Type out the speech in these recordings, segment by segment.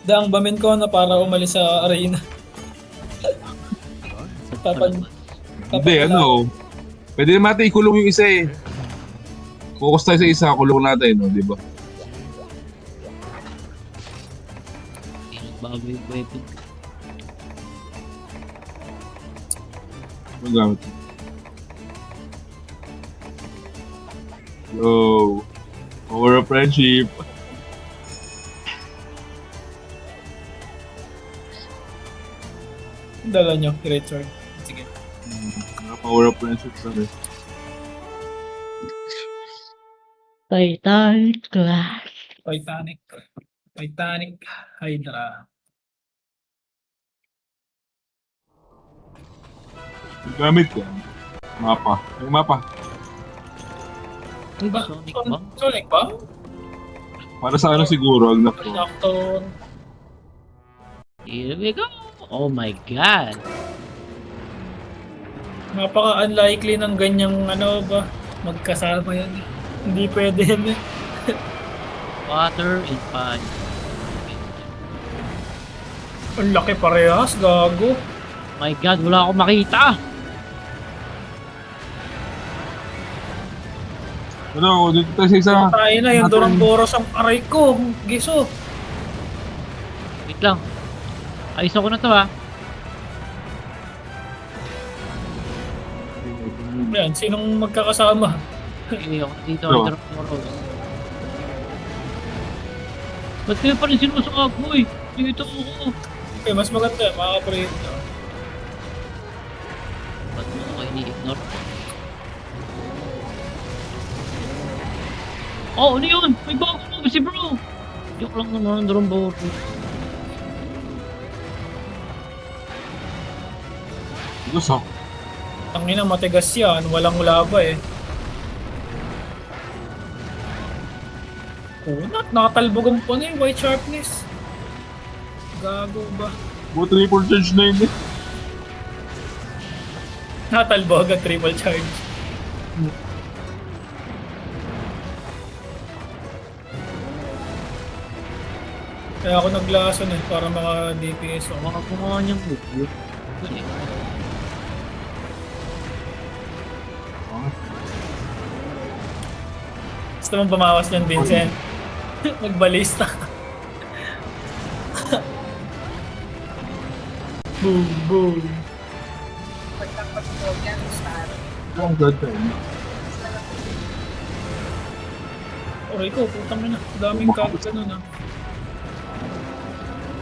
Daang bamin ko na para umalis sa arena. Kapag, Hindi, kapag wala ako. pwede naman natin ikulong yung isa eh. Focus tayo sa isa, kulong natin, no, di ba? Bago yung weapon. Magamit. Yo, power of friendship. Dala nyo, great sword. Sige. Power of friendship sabi. Titan class. Titanic. Titanic. Hydra. Gamit yan. Mapa. Yung mapa. Uy, Ba? Sonic ba? Sonic ba? Para sa ano siguro, Agnak to. Reactor. Here we go. Oh my god. Napaka-unlikely ng ganyang ano ba, magkasama yan. Hindi pwede yan eh. Water and fire. Ang laki parehas, gago. My god, wala akong makita. Ano, dito tayo sa isa. Tayo na, yung durang boros ang aray ko. Giso. Wait lang. Ayos ako na to ha. Yan, sinong magkakasama? Hindi ako dito. Ito. Ay, Dracoro. Ba't kayo pa rin sinusukag mo eh? Dito ako. Okay, mas maganda, makaka-print. Ba't mo ako ini-ignore? Oh, ano yun? May bago mo si bro! Joke lang naman, Drone Boat. Gusto. Tangina, matigas yan. Walang laba eh. Kunat, nakatalbog ang puno eh. White sharpness. Gago ba? Triple charge na yun eh. Nakatalbog ang triple charge. Kaya ako naglason eh, para maka-DPS ako. Baka gumawa niyang move. Gusto mong bumawas niyan, Vincent? Magbalista. Boom, boom. Ang ganda eh. Oray ko, putang ina. Daming kagad ganun ah.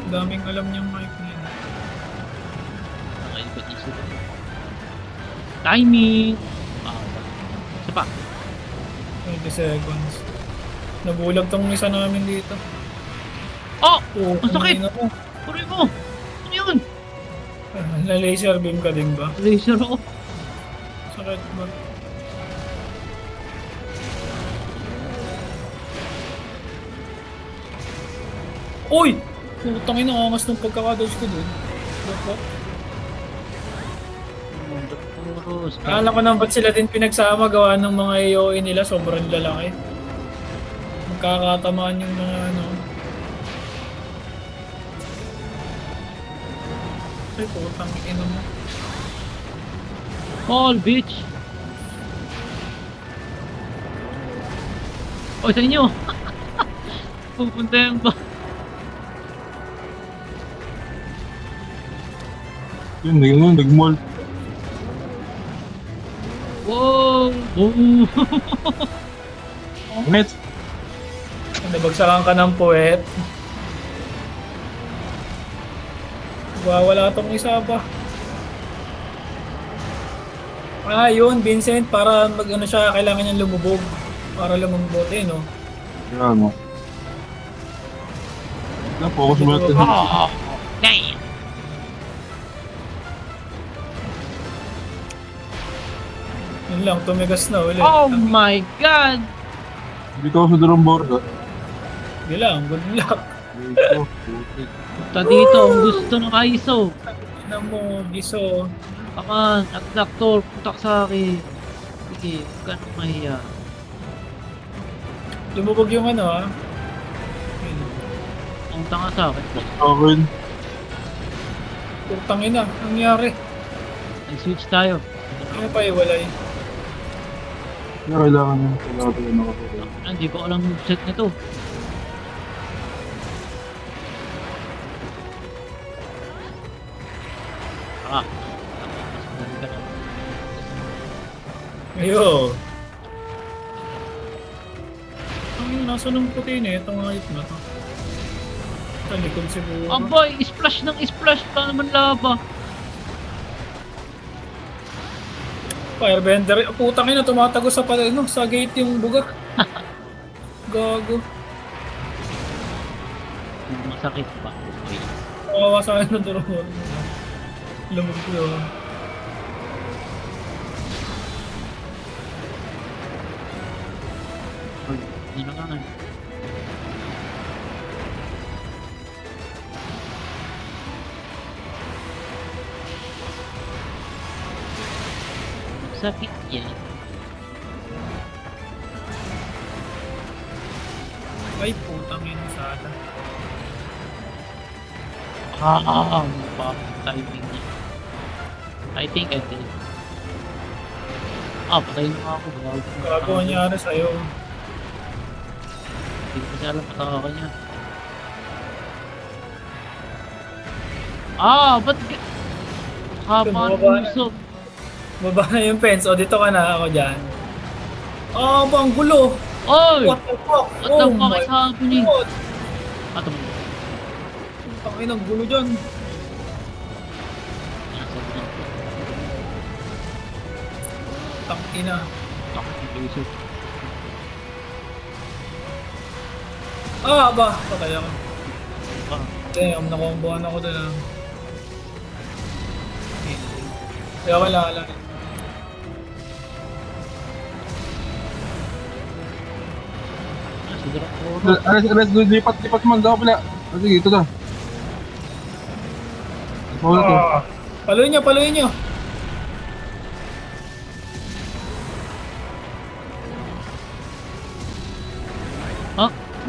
Daming alam niyang mic na yun. Nakaikot na sila. Timing! Ah, isa pa. 20 seconds. Nabulag tong isa namin dito. Oh! Oh, Ang sakit! kanina mo. Tuloy mo! Ano yun? Na-laser beam ka din ba? Laser ako. Sakit ba? Uy! Putang ina, angas ng pagkakadodge ko dun. What? Puros. Alam ko na ba't sila din pinagsama gawa ng mga AOE nila, sobrang lalaki. Magkakatamaan yung mga ano. Ay, putang ina mo. Call, bitch! O, sa inyo! Pupunta yung ba? Yun, nag-mall. Wow! Boom! Net. Nabagsakan ka ng puwet. Wala tong isa pa. Ah, yun, Vincent, para mag-ano siya, kailangan niyang lumubog. Para lumambot eh, no? Yan mo. Focus mo natin. Oh! Damn! Yun lang, tumigas na ulit. Oh my god! Dito ako sa drone board. Yun lang, good luck. Dito. Punta dito, ang gusto ng ISO. Ina mo, giso. Baka, nag-doctor, puntak sa akin. Sige, huwag ka nang mahiya. Lumubog yung ano, ah. Yun. Punta nga sa akin. Akin. Putang ina, nangyari. Nag-switch tayo. Ano pa iwalay? Kaya kailangan nyo. Kailangan tayo nakapagod. Hindi ko alam yung set nito. Ah. Ayo. Ang nasa ng puti na itong height na to. Sa likod siguro. Abay, splash ng splash. Wala naman lava. Firebender. Oh, putang ina, tumatago sa pala, no, sa gate yung buga. Gago. Masakit pa. Okay. Kawawa sa akin na drone. Lumog ko yun. Hindi na nga. Sakit yan. Ay, putang ina sana. Timing niya. I think I did. Patay na ako. Gago ang nangyari sa'yo. Hindi ko kasi alam pataka niya. Ba't haba ng Bumaba na. puso? Baba na yung fence. O, dito ka na. Ako dyan. Bang gulo. Oy! What the fuck? What the fuck is happening? God. Tumayo. Putang ina, ang gulo dyan. Putang ina. Takot yung puso. Patay ako. Ah, Damn, nakombohan ako doon. Kaya wala. siguro ako. Ares, lipat man daw pala. Sige, ito na. Mawala to. Paluin nyo.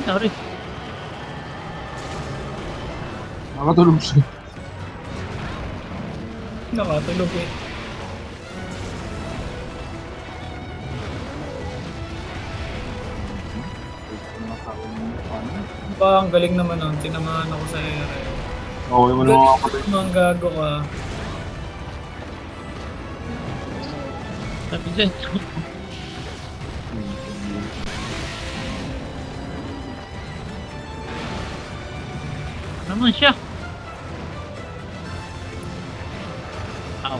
Sorry. Nakatulog siya. Nakatulog eh. Ang galing naman nun. Tinamahan ako sa ere. Okay, wala mga kapatid. Ang gago ka. Sabi dyan. Naman siya. Ow.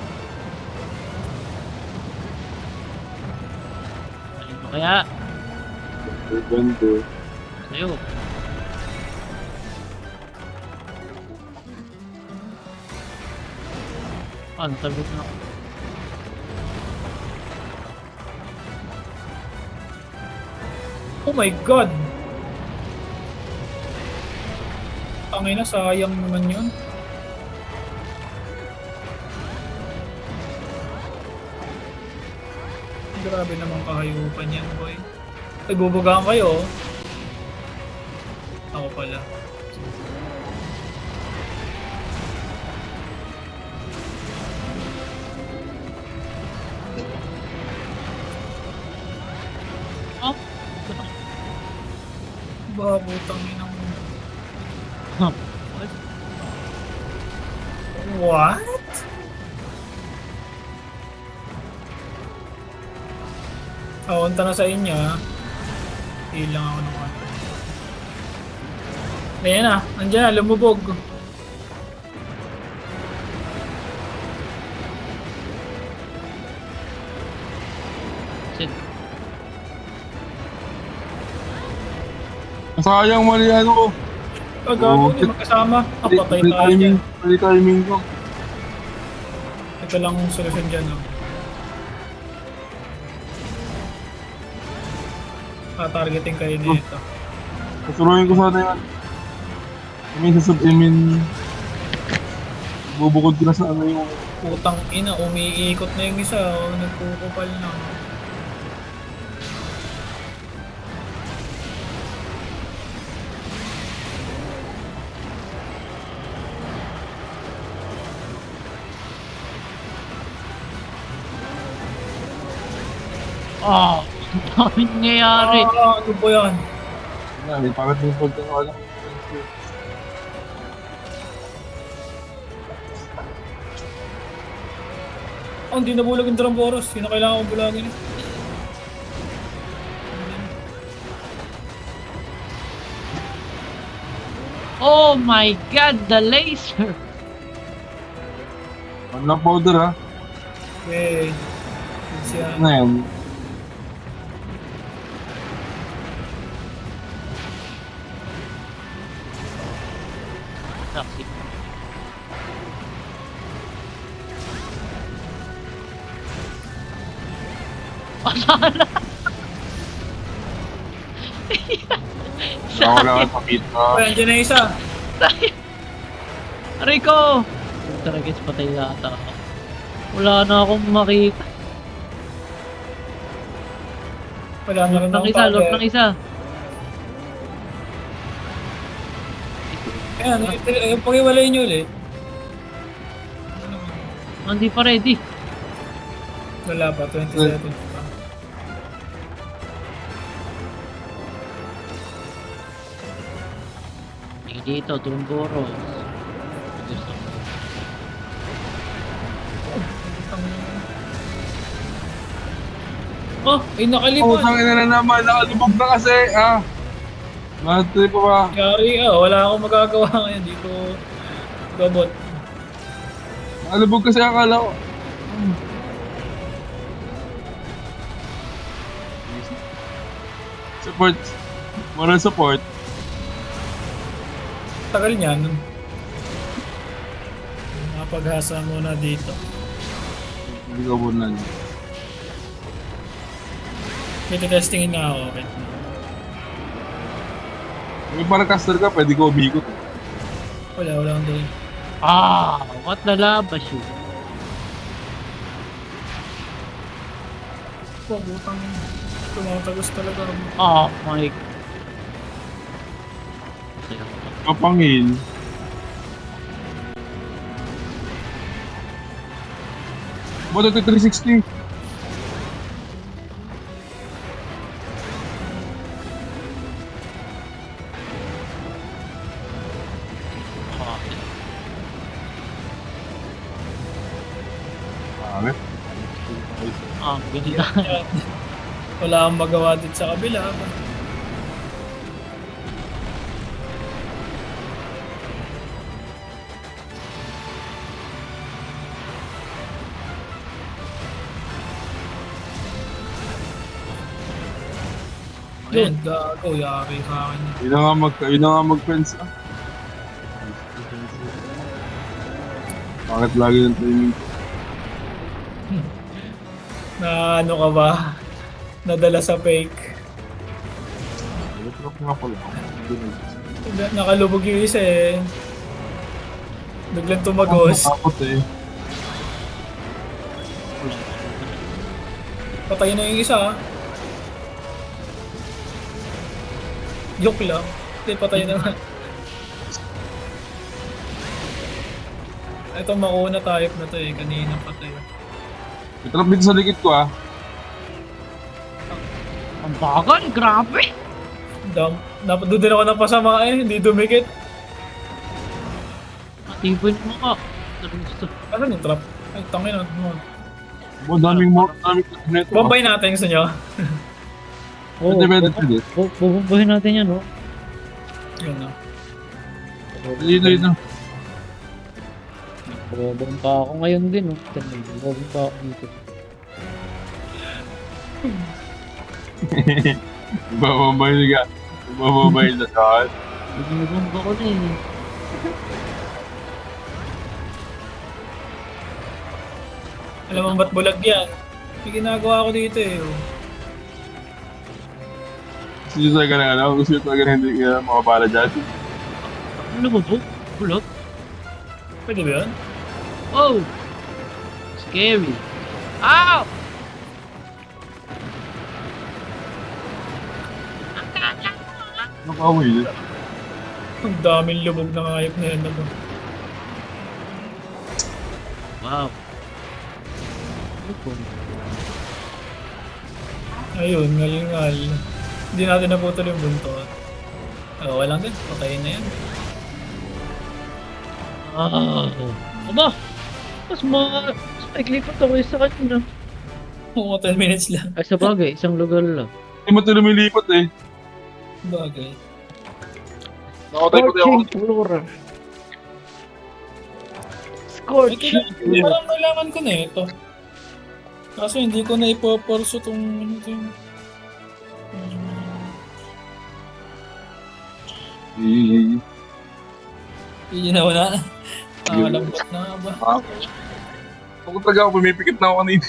Ayun mo kaya? Ganda. Sa'yo. Natalbog na ako. Oh my god! Tangina, sayang naman yun. Grabe naman kahayupan yan, boy. Nagbubugaan kayo, oh. Ako pala. Oh! Babutang inang... What? What? Punta na sa inyo, ha? Heal lang ako ng ano. Ayan na, nandiyan na, lumubog. Shit. Sayang mali ano ko. Gago, hindi magkasama. Patay tayo dyan. Mali timing ko. Ito lang ang solusyon dyan, no? Targeting kayo nito. Susuruhin ko sana yan. Bubukod ko na sa ano yung... Putang ina, umiikot na yung isa, oh, nagkukupal na. Ah, ang daming nangyayari. Ano po yan? May parang yung pagka wala. Hindi nabulag yung Dramboros. Yun ang kailangan kong bulagin. Oh my god, the laser! Unlock powder ha. Okay. Good siya. Ano yan? Toxic. Pasala! Ako lang sa pita. Okay, andyan na isa. Aray ko! Tara guys, patay yata ako. Wala na akong makita. Wala na rin Lord ng akong isa, Lord powder. ng isa. Ayan, pag-iwalay nyo ulit. Hindi pa ready. Wala pa, 27 pa. Dito, Drumboros. Oh, ay Oh, nakalipan. tangin na naman. Nakalubog na kasi. Matri pa ba? Yari wala akong magagawa ngayon. Di ko gabot. Nakalubog kasi akala ko. Support. Moral support. Tagal niyan. Mapaghasa muna dito. Hindi ko muna. Dito testingin na ako. Okay. May parang caster ka, pwede ko umikot. Wala akong doon. What the lava shoot? Butang tumatagos talaga. Oh my... Kapangil. Ba't ito 360? Pangit. Ganda. Wala akong magawa dito sa kabila. Yun, gago, yari sa akin. Yun na nga mag-fence Bakit lagi ng timing? Na ano ka ba? Nadala sa fake. Electrop nga pala. Nakalubog yung isa eh. Biglang tumagos. Takot eh. Patay na yung isa. Joke lang. Hindi, patay na nga. Ito mauna type na to eh. Kanina patay. Itrap dito sa likid ko Ang bagal, grabe! Doon din ako napasama eh. Hindi dumikit. Matibay mo ka. Gusto. Ano yung trap? Ay, tangin na. Daming neto. Bombay natin gusto nyo. Oo, Pwede. bubumbuhin natin yan, no? Yun na. Dito. Probong pa ako ngayon din, no? Probong pa ako dito. Bababay ka. Bababay na saan. Bumubong ko na eh. Alam mo ba't bulag yan? May ginagawa ko dito eh. Gusto nyo talaga na ano? Gusto nyo talaga na hindi ka makabala dyan? Ano ba po? Bulot? Pwede ba yun? Oh! Scary. Ow! Nakaway yun. Ang daming lubog na ngayop na yan. Ano? Wow. Ano po? Ayun, ngal-ngal. Hindi natin naputol yung buntot. Okay lang din. Patayin na yan. Aba! Mas maikli pa ito sa kanya. Oo, 10 minutes lang. Ay, sa bagay, isang lugar lang. Hindi mo ito lumilipat eh. Bagay. Nakatay pati ako. Scorching floor. Ay, Scorching floor. parang kailangan ko na ito. Kaso hindi ko na ipoporso itong ano to yung... Hindi na wala. Nakalambot na nga ba? Ah. Ako talaga ako, pumipikit na ako kanina.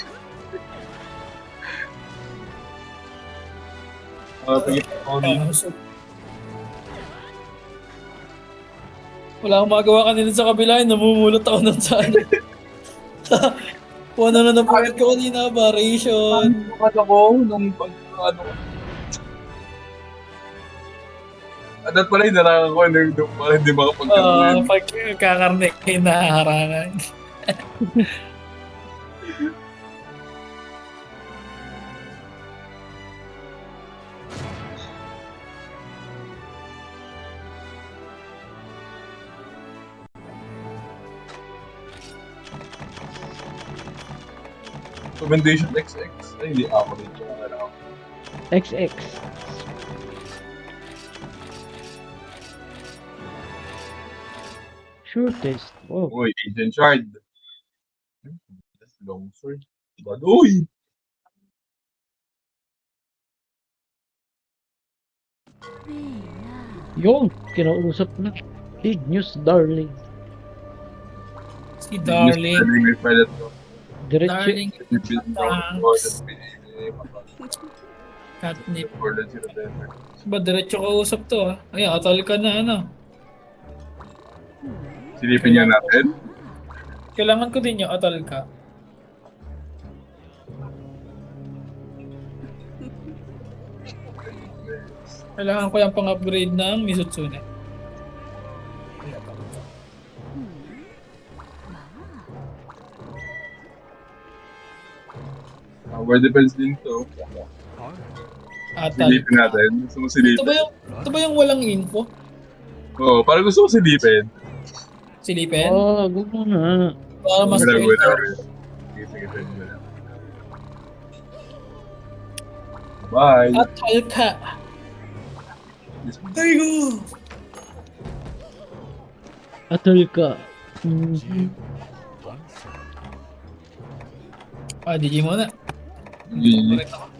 Pikit ako kanina. Wala akong magawa kanina sa kabila, namumulot ako ng saan. Kung ano na napulit ko kanina, variation. Ano ko, nung ano ko. At pala yung narangan ko, nung parang hindi makapagkaroon. Pag kakarne kayo naharangan. Recommendation XX. Ay, hindi ako dito. XX. Sure test. Oh. Uy, Agent Shard. That's long sword. Baduy! Yung, kinausap na. Big news, darling. Si Darling. May pilot ko. Diretso. Darling. Thanks. Catnip. Ba, diretso ka usap to ah. Ay, atal ka na ano. Silipin niya natin. Kailangan ko din yung atal ka. Kailangan ko yung pang-upgrade ng Mizutsune. Tower defense din to. Atal. Silipin natin. Gusto mo silipin? Ito ba yung walang info? Oo, parang gusto ko silipin. Silipin? Oh, gusto mo na. Para mas Wala, better. wala. Sige, sige, sige. Bye. Atal ka. Ay go! Atal ka. Mhm. Ah, DJ muna. Sige. Correct ako.